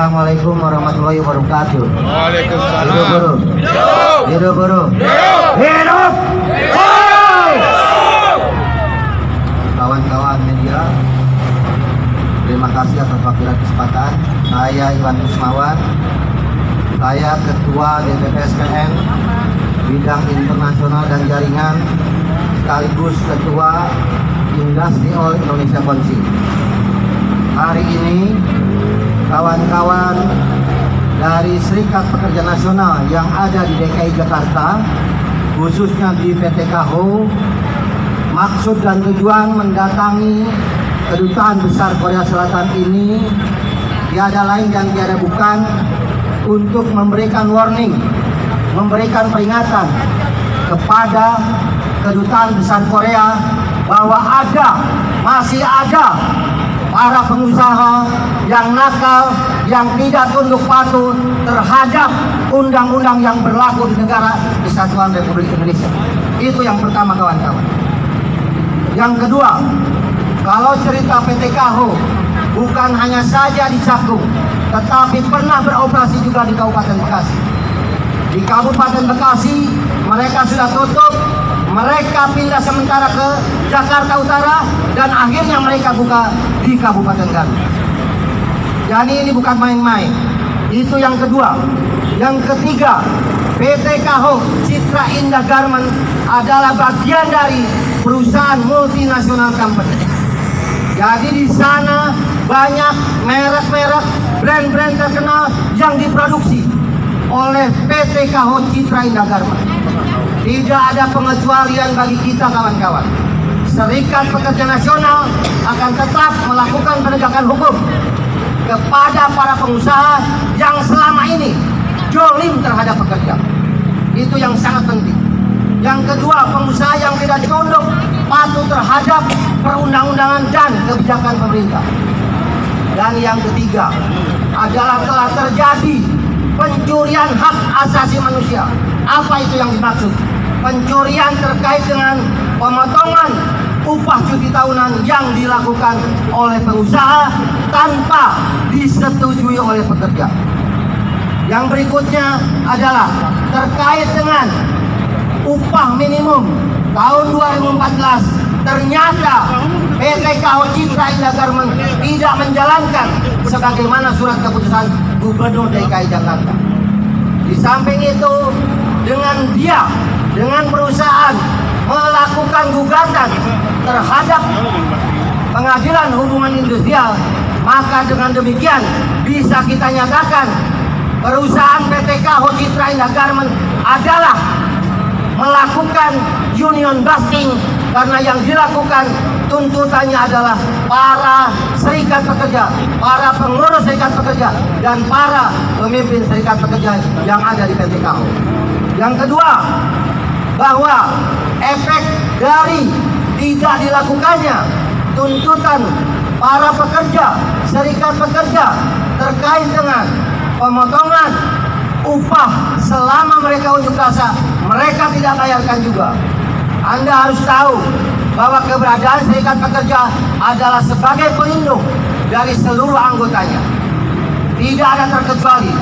Assalamualaikum warahmatullahi wabarakatuh. Waalaikumsalam. Hidup buruh. Hidup buruh. Hidup. Kawan-kawan media, terima kasih atas waktu dan kesempatan. Saya Iwan Kusmawan, saya Ketua DPP SPN Bidang Internasional dan Jaringan, sekaligus Ketua Industri All Indonesia Konsi. Hari ini kawan-kawan dari Serikat Pekerja Nasional yang ada di DKI Jakarta, khususnya di PT KAHO, maksud dan tujuan mendatangi Kedutaan Besar Korea Selatan ini tiada lain dan tiada bukan untuk memberikan warning, memberikan peringatan kepada Kedutaan Besar Korea bahwa masih ada para pengusaha yang nakal, yang tidak tunduk patuh terhadap undang-undang yang berlaku di negara Kesatuan Republik Indonesia. Itu yang pertama, kawan-kawan. Yang kedua, kalau cerita PT KAHO bukan hanya saja di Cakung, tetapi pernah beroperasi juga di Kabupaten Bekasi. Di Kabupaten Bekasi mereka sudah tutup, mereka pindah sementara ke Jakarta Utara, dan akhirnya mereka buka di Kabupaten Garut. Jadi ini bukan main-main. Itu yang kedua. Yang ketiga, PT KAHO Citra Indah Garment adalah bagian dari perusahaan multinasional company. Jadi di sana banyak merek-merek, brand-brand terkenal yang diproduksi oleh PT KAHO Citra Indah Garment. Tidak ada pengecualian bagi kita, kawan-kawan. Serikat Pekerja Nasional akan tetap melakukan penegakan hukum kepada para pengusaha yang selama ini jolim terhadap pekerja. Itu yang sangat penting. Yang kedua, pengusaha yang tidak tunduk patuh terhadap perundang-undangan dan kebijakan pemerintah. Dan yang ketiga adalah telah terjadi pencurian hak asasi manusia. Apa itu yang dimaksud? Pencurian terkait dengan pemotongan upah cuti tahunan yang dilakukan oleh pengusaha tanpa disetujui oleh pekerja. Yang berikutnya adalah terkait dengan upah minimum tahun 2014. Ternyata PT KAHO Citra Indah Garment tidak menjalankan sebagaimana surat keputusan Gubernur DKI Jakarta. Di samping itu, dengan perusahaan melakukan gugatan terhadap pengadilan hubungan industrial, maka dengan demikian bisa kita nyatakan perusahaan PT KAHO Citra Indah Garment adalah melakukan union busting, karena yang dilakukan tuntutannya adalah para serikat pekerja, para pengurus serikat pekerja, dan para pemimpin serikat pekerja yang ada di PT KAHO. Yang kedua, bahwa efek dari tidak dilakukannya tuntutan para pekerja, serikat pekerja terkait dengan pemotongan upah selama mereka unjuk rasa, mereka tidak bayarkan juga. Anda harus tahu bahwa keberadaan serikat pekerja adalah sebagai pelindung dari seluruh anggotanya. Tidak ada terkecuali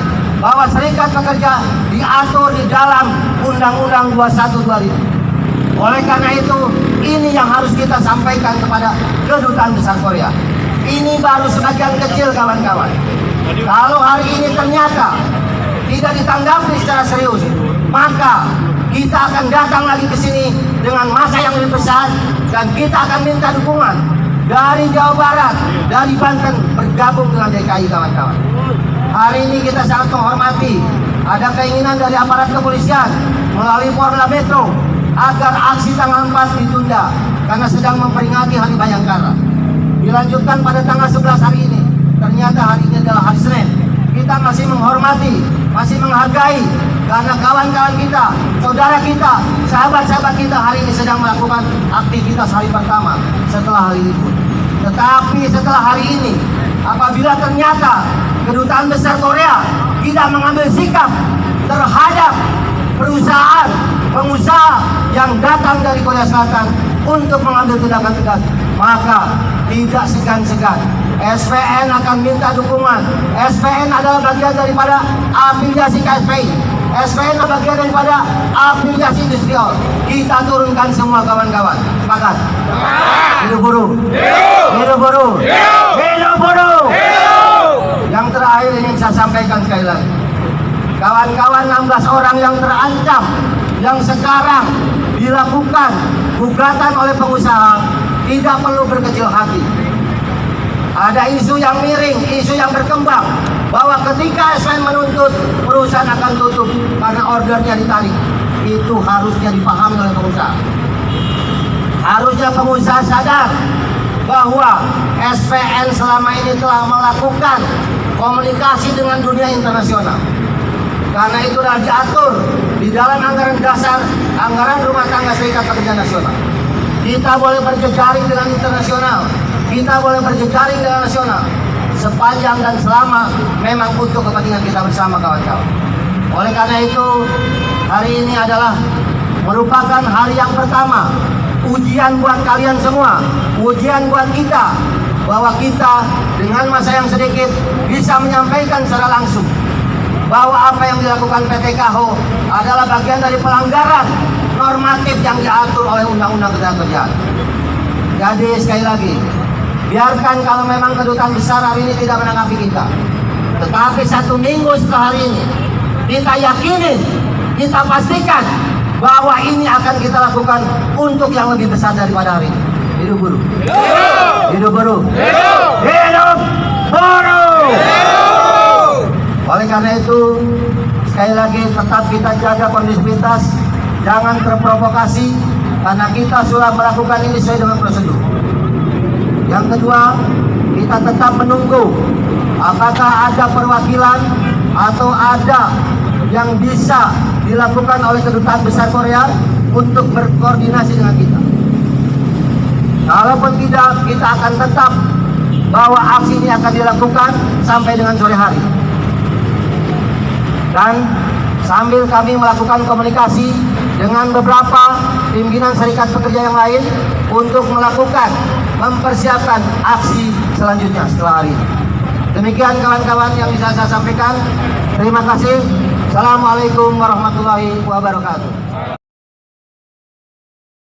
bahwa serikat pekerja diatur di dalam Undang-Undang 21 2000. Oleh karena itu, ini yang harus kita sampaikan kepada Kedutaan Besar Korea. Ini baru sebagian kecil, kawan-kawan. Kalau hari ini ternyata tidak ditanggapi secara serius, maka kita akan datang lagi ke sini dengan massa yang lebih besar, dan kita akan minta dukungan dari Jawa Barat, dari Banten bergabung dengan DKI, kawan-kawan. Hari ini kita sangat menghormati ada keinginan dari aparat kepolisian melalui Polda Metro agar aksi tanggal 4 ditunda karena sedang memperingati Hari Bayangkara. Dilanjutkan pada tanggal 11 hari ini. Ternyata hari ini adalah hari Senin. Kita masih menghormati, masih menghargai, karena kawan-kawan kita, saudara kita, sahabat-sahabat kita hari ini sedang melakukan aktivitas hari pertama setelah hari libur. Tetapi setelah hari ini, apabila ternyata Kedutaan Besar Korea tidak mengambil sikap terhadap perusahaan, pengusaha yang datang dari Korea Selatan untuk mengambil tindakan tegas, maka tidak segan-segan SPN akan minta dukungan. SPN adalah bagian daripada afiliasi KSPI. SPN adalah bagian daripada afiliasi industrial. Kita turunkan semua kawan-kawan. Sepakat? Hidup buruh. Hidup buruh. Hidup buruh. Yang terakhir ingin saya sampaikan sekali lagi. Kawan-kawan 16 orang yang terancam, yang sekarang dilakukan gugatan oleh pengusaha, tidak perlu berkecil hati. Ada isu yang miring, isu yang berkembang, bahwa ketika SPN menuntut, perusahaan akan tutup karena ordernya ditarik. Itu harusnya dipahami oleh pengusaha. Harusnya pengusaha sadar bahwa SPN selama ini telah melakukan komunikasi dengan dunia internasional. Karena itu sudah diatur di dalam anggaran dasar, anggaran rumah tangga Serikat Pekerja Nasional. Kita boleh berjejaring dengan internasional, kita boleh berjejaring dengan nasional, sepanjang dan selama memang untuk kepentingan kita bersama, kawan-kawan. Oleh karena itu, hari ini adalah merupakan hari yang pertama, ujian buat kalian semua, ujian buat kita, bahwa kita dengan masa yang sedikit bisa menyampaikan secara langsung bahwa apa yang dilakukan PT KAHO adalah bagian dari pelanggaran normatif yang diatur oleh Undang-Undang Ketenagakerjaan. Jadi sekali lagi, biarkan kalau memang kedutaan besar hari ini tidak menanggapi kita, tetapi 1 minggu setelah hari ini, kita yakinin, kita pastikan bahwa ini akan kita lakukan untuk yang lebih besar daripada hari ini. Hidup buruh. Hidup buruh. Hidup buruh. Oleh karena itu, sekali lagi tetap kita jaga kondisivitas, jangan terprovokasi, karena kita sudah melakukan ini sesuai dengan prosedur. Yang kedua, kita tetap menunggu apakah ada perwakilan atau ada yang bisa dilakukan oleh Kedutaan Besar Korea untuk berkoordinasi dengan kita. Kalaupun tidak, kita akan tetap bahwa aksi ini akan dilakukan sampai dengan sore hari. Dan sambil kami melakukan komunikasi dengan beberapa pimpinan serikat pekerja yang lain untuk melakukan, mempersiapkan aksi selanjutnya setelah hari ini. Demikian kawan-kawan yang bisa saya sampaikan. Terima kasih. Assalamualaikum warahmatullahi wabarakatuh.